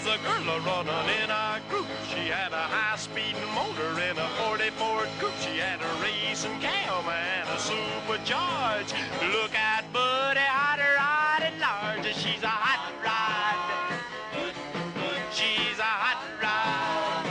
a girl a-running in a group. She had a high-speed motor in a 40 Ford coupe. She had a racing cam and a supercharged. Look at Buddy, hot rod at large. She's a hot rod. She's a hot rod.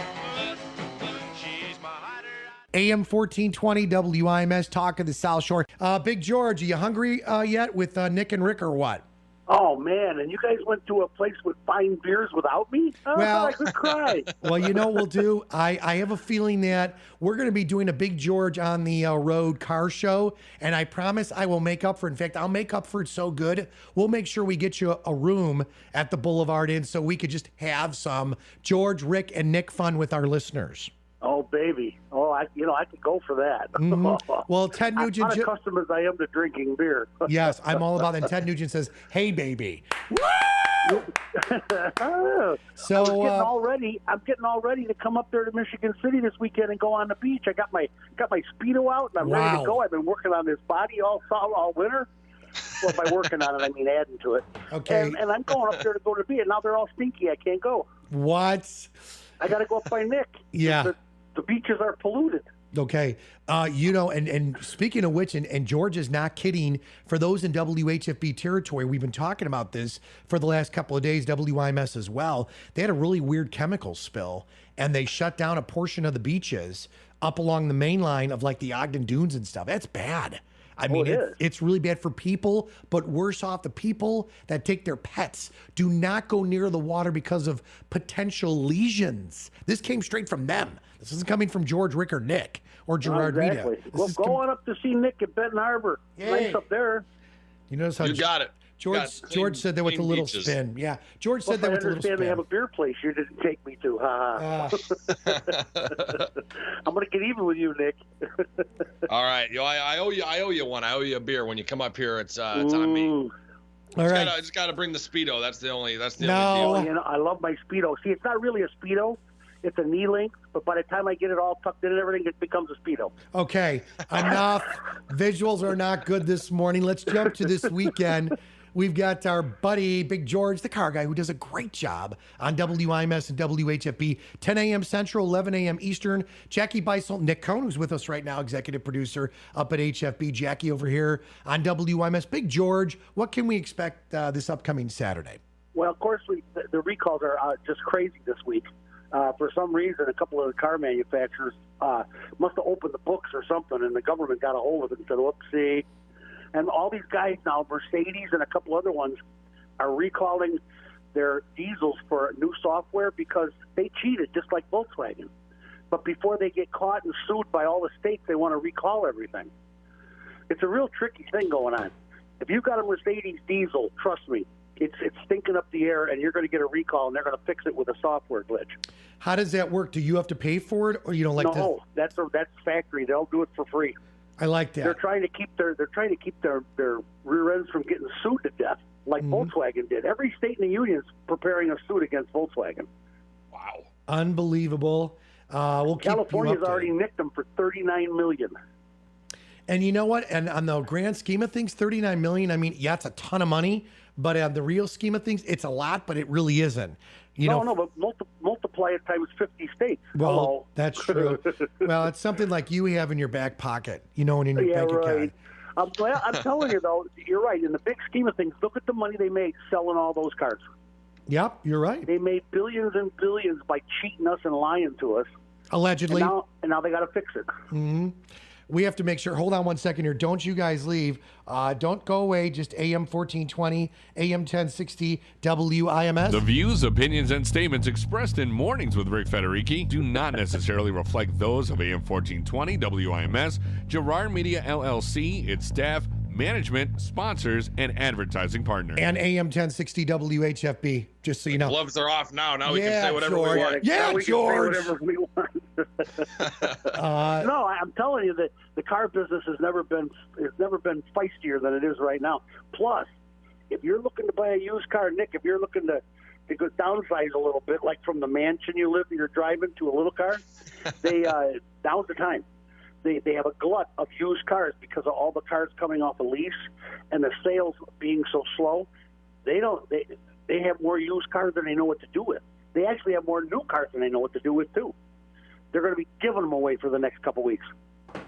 She's my hot rod. AM 1420 WIMS, Talk of the South Shore. Big George, are you hungry yet with Nick and Rick or what? Oh, man, and you guys went to a place with fine beers without me? I thought I could cry. Well, you know what we'll do? I have a feeling that we're going to be doing a Big George on the road car show, and I promise I will make up for it. In fact, I'll make up for it so good, we'll make sure we get you a room at the Boulevard Inn so we could just have some George, Rick, and Nick fun with our listeners. Oh, baby. Oh, I could go for that. Mm-hmm. Well, Ted Nugent... I'm not accustomed as I am to drinking beer. Yes, I'm all about it. And Ted Nugent says, hey, baby. Woo! So I'm getting all ready to come up there to Michigan City this weekend and go on the beach. I got my Speedo out, and I'm ready to go. I've been working on this body all winter. Well, by working on it, I mean adding to it. Okay. And I'm going up there to go to the beach, and now they're all stinky. I can't go. What? I got to go up by Nick. Yeah. The beaches are polluted. Okay. And speaking of which, and George is not kidding, for those in WHFB territory, we've been talking about this for the last couple of days, WIMS as well. They had a really weird chemical spill, and they shut down a portion of the beaches up along the main line of like the Ogden Dunes and stuff. That's bad. I mean, it's really bad for people, but worse off, the people that take their pets. Do not go near the water because of potential lesions. This came straight from them. This isn't coming from George, Rick, or Nick, or Gerard Exactly. Media. Well, go on up to see Nick at Benton Harbor. Yay. Nice up there. You notice how You got it. George said that with a little beaches. spin. Yeah, George said that with a little spin. I understand they have a beer place you didn't take me to. I'm going to get even with you, Nick. All right, I owe you one. I owe you a beer when you come up here. It's on me. All right. I just gotta bring the Speedo. That's the only No. deal. You know, I love my Speedo. See, it's not really a Speedo. It's a knee length, but by the time I get it all tucked in and everything, it becomes a Speedo. Okay, enough. Visuals are not good this morning. Let's jump to this weekend. We've got our buddy, Big George the Carguy, who does a great job on WIMS and WHFB, 10 a.m. Central, 11 a.m. Eastern. Jackie Beisel, Nick Cohn, who's with us right now, executive producer up at HFB. Jackie over here on WIMS. Big George, what can we expect this upcoming Saturday? Well, of course, the recalls are just crazy this week. For some reason, a couple of the car manufacturers must have opened the books or something, and the government got a hold of it and said, whoopsie. And all these guys now, Mercedes and a couple other ones, are recalling their diesels for new software because they cheated, just like Volkswagen. But before they get caught and sued by all the states, they want to recall everything. It's a real tricky thing going on. If you've got a Mercedes diesel, trust me, it's stinking up the air, and you're going to get a recall, and they're going to fix it with a software glitch. How does that work? Do you have to pay for it, or you don't like to? No, that's factory. They'll do it for free. I like that. They're trying to keep their rear ends from getting sued to death, like Volkswagen did. Every state in the union is preparing a suit against Volkswagen. Wow, unbelievable. California's already nicked them for $39 million. And you know what? And on the grand scheme of things, $39 million. I mean, yeah, it's a ton of money, but on the real scheme of things, it's a lot, but it really isn't. But multiply it times 50 states. Well, Hello. That's true. Well, it's something like you have in your back pocket, and in your bank account. Well, I'm telling you, though, you're right. In the big scheme of things, look at the money they made selling all those cars. Yep, you're right. They made billions and billions by cheating us and lying to us. Allegedly. And now they got to fix it. Mm-hmm. We have to make sure. Hold on one second here. Don't you guys leave. Don't go away. Just AM 1420, AM 1060, WIMS. The views, opinions, and statements expressed in Mornings with Ric Federighi do not necessarily reflect those of AM 1420, WIMS, Gerard Media LLC, its staff, management, sponsors, and advertising partners. And AM 1060 WHFB, just so you know. Gloves are off now. Now we can say whatever we want. Yeah, we George. Can say whatever we want. No, I'm telling you that the car business has never been feistier than it is right now. Plus, if you're looking to buy a used car, Nick, if you're looking to go downsize a little bit, like from the mansion you're driving to a little car, now's the time. They have a glut of used cars because of all the cars coming off a lease and the sales being so slow. They have more used cars than they know what to do with. They actually have more new cars than they know what to do with, too. They're going to be giving them away for the next couple weeks.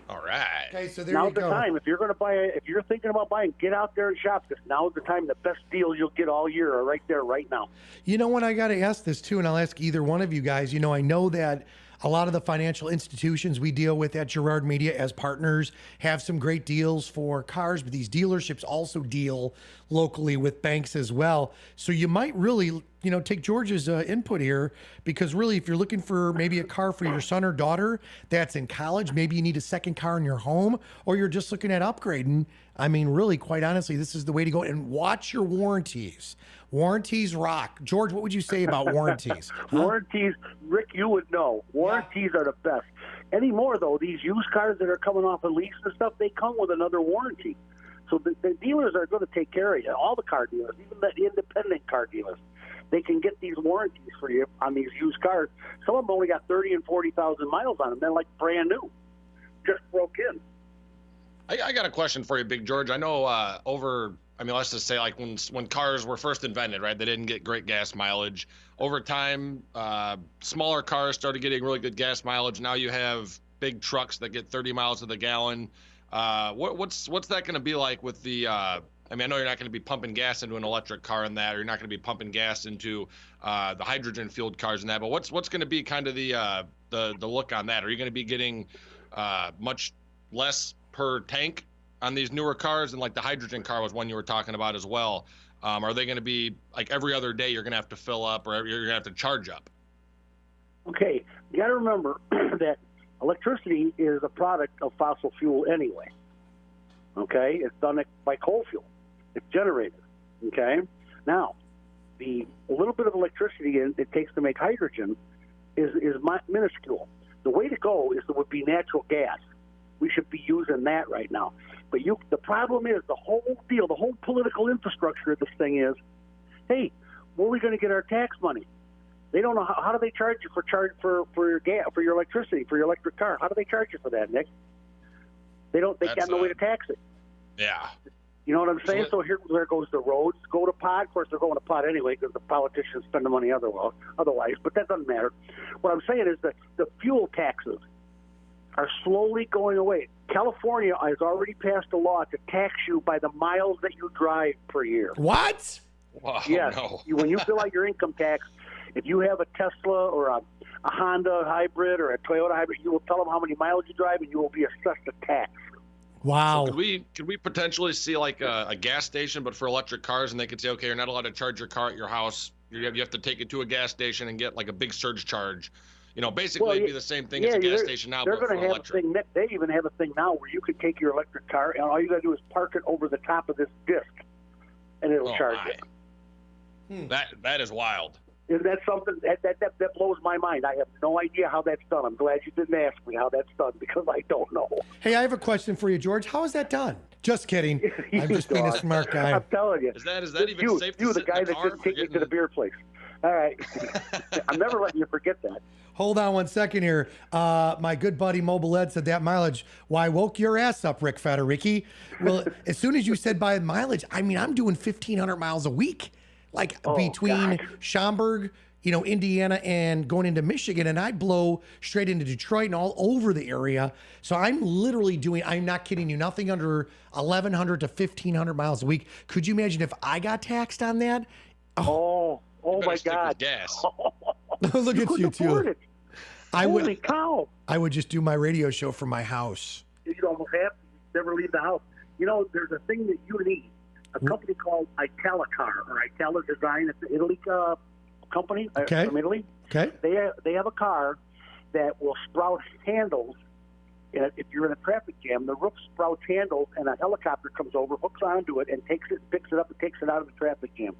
All right. Okay, so there Now's you the go. time. If you're going to buy, if you're thinking about buying, get out there and shop. Because now's the time. The best deals you'll get all year are right there, right now. You know what? I got to ask this too, and I'll ask either one of you guys. You know, I know that a lot of the financial institutions we deal with at Girard Media as partners have some great deals for cars, but these dealerships also deal locally with banks as well. So you might really, you know, take George's input here, because really, if you're looking for maybe a car for your son or daughter that's in college, maybe you need a second car in your home, or you're just looking at upgrading. I mean, really, quite honestly, this is the way to go. And watch your warranties. Warranties rock. George, what would you say about warranties? Warranties, Rick, you would know. Warranties are the best. Anymore, though, these used cars that are coming off of lease and stuff, they come with another warranty. So the dealers are going to take care of you. All the car dealers, even the independent car dealers, they can get these warranties for you on these used cars. Some of them only got 30 and 40,000 miles on them. They're like brand new, just broke in. I got a question for you, Big George. I know let's just say like when cars were first invented, right? They didn't get great gas mileage. Over time, smaller cars started getting really good gas mileage. Now you have big trucks that get 30 miles to the gallon. What's that going to be like with the? I know you're not going to be pumping gas into an electric car in that, or you're not going to be pumping gas into the hydrogen fueled cars in that. But what's going to be kind of the look on that? Are you going to be getting much less per tank on these newer cars? And like the hydrogen car was one you were talking about as well. Are they going to be like every other day you're going to have to fill up, or you're going to have to charge up? Okay, you got to remember that electricity is a product of fossil fuel anyway. Okay, it's done by coal fuel. It's generated. Okay, now the little bit of electricity it takes to make hydrogen is minuscule. The way to go would be natural gas. We should be using that right now. But the problem is the whole deal, the whole political infrastructure of this thing is, hey, where are we going to get our tax money? They don't know how do they charge you for your gas, for your electricity, for your electric car? How do they charge you for that, Nick? They got no way to tax it. Yeah. You know what I'm saying? So here goes the roads, go to pot. Of course, they're going to pot anyway because the politicians spend the money otherwise. But that doesn't matter. What I'm saying is that the fuel taxes are slowly going away. California has already passed a law to tax you by the miles that you drive per year. What? Wow, yes. No. When you fill out your income tax, if you have a Tesla or a Honda hybrid or a Toyota hybrid, you will tell them how many miles you drive, and you will be assessed a tax. Wow. So could we potentially see like a gas station, but for electric cars, and they could say, okay, you're not allowed to charge your car at your house. You have to take it to a gas station and get like a big surge charge. You know, basically it'd be the same thing as a gas station now, they're but for going to have electric. a thing. They even have a thing now where you can take your electric car, and all you got to do is park it over the top of this disc, and it'll charge you. That is wild. Isn't that something that blows my mind? I have no idea how that's done. I'm glad you didn't ask me how that's done, because I don't know. Hey, I have a question for you, George. How is that done? Just kidding. I'm just being a smart guy. I'm telling you. Is that even safe to you, sit the guy in the that car just took me to the beer place. All right. I'm never letting you forget that. Hold on one second here. My good buddy Mobile Ed said that mileage. Why woke your ass up, Ric Federighi? Well, as soon as you said by mileage, I mean, I'm doing 1,500 miles a week, like between Schaumburg, Indiana, and going into Michigan, and I blow straight into Detroit and all over the area. So I'm literally doing, I'm not kidding you, nothing under 1,100 to 1,500 miles a week. Could you imagine if I got taxed on that? Oh my God. Gas. Look at you too. Holy cow. I would just do my radio show from my house. You'd almost have to never leave the house. There's a thing that you need. A company called Italicar or Itala Design. It's an Italy company from Italy. Okay. They have a car that will sprout handles. If you're in a traffic jam, the roof sprouts handles, and a helicopter comes over, hooks onto it, and picks it up and takes it out of the traffic jam.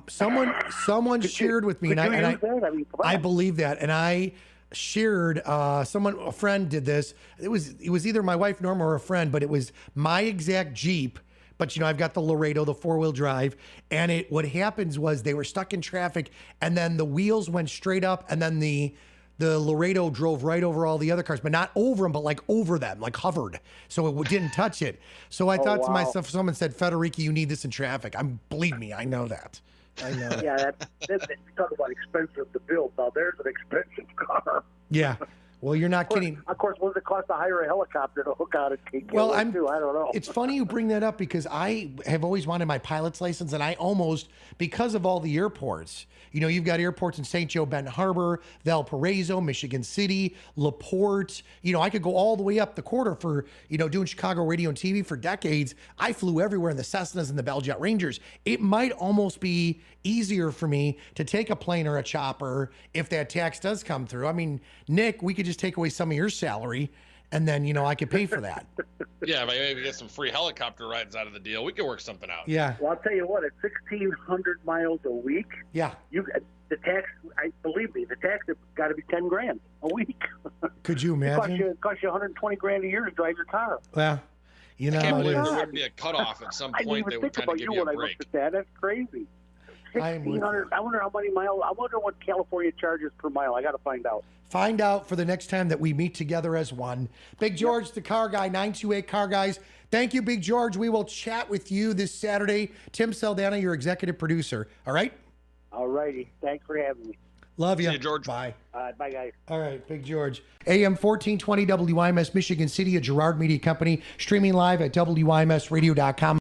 Someone shared with me, and I believe that, and I shared. A friend did this. It was either my wife Norma or a friend, but it was my exact Jeep. But I've got the Laredo, the 4-wheel drive, and what happens was they were stuck in traffic, and then the wheels went straight up, and then the Laredo drove right over all the other cars, but not over them, but like over them, like hovered. So it didn't touch it. So I thought to myself, someone said, Federighi, you need this in traffic. Believe me, I know that. I know. Yeah, you talk about expensive to build. Now there's an expensive car. Yeah. Well, you're not kidding. Of course, what does it cost to hire a helicopter to hook out and take care of it too? I don't know. It's funny you bring that up because I have always wanted my pilot's license, and I almost, because of all the airports, you've got airports in St. Joe, Benton Harbor, Valparaiso, Michigan City, LaPorte. I could go all the way up the quarter for, doing Chicago radio and TV for decades. I flew everywhere in the Cessnas and the Bell Jet Rangers. It might almost be easier for me to take a plane or a chopper if that tax does come through. I mean, Nick, we could just take away some of your salary, and then I could pay for that. Yeah, maybe get some free helicopter rides out of the deal. We could work something out. Yeah. Well, I'll tell you what. At 1,600 miles a week, yeah, the tax. Believe me, the tax has got to be $10,000 a week. Could you imagine? It costs you $120,000 a year to drive your car. Well, I can't believe there would be a cutoff at some point. They would kind of give you a break. I looked at that. That's crazy. 1,600. I wonder how many miles. I wonder what California charges per mile. I got to find out. Find out for the next time that we meet together as one. Big George, the Car Guy, 928 Car Guys. Thank you, Big George. We will chat with you this Saturday. Tim Saldana, your executive producer. All right? All righty. Thanks for having me. Love you. See you, George. Bye. Bye, guys. All right, Big George. AM 1420 WIMS, Michigan City, a Girard Media Company, streaming live at WIMSradio.com.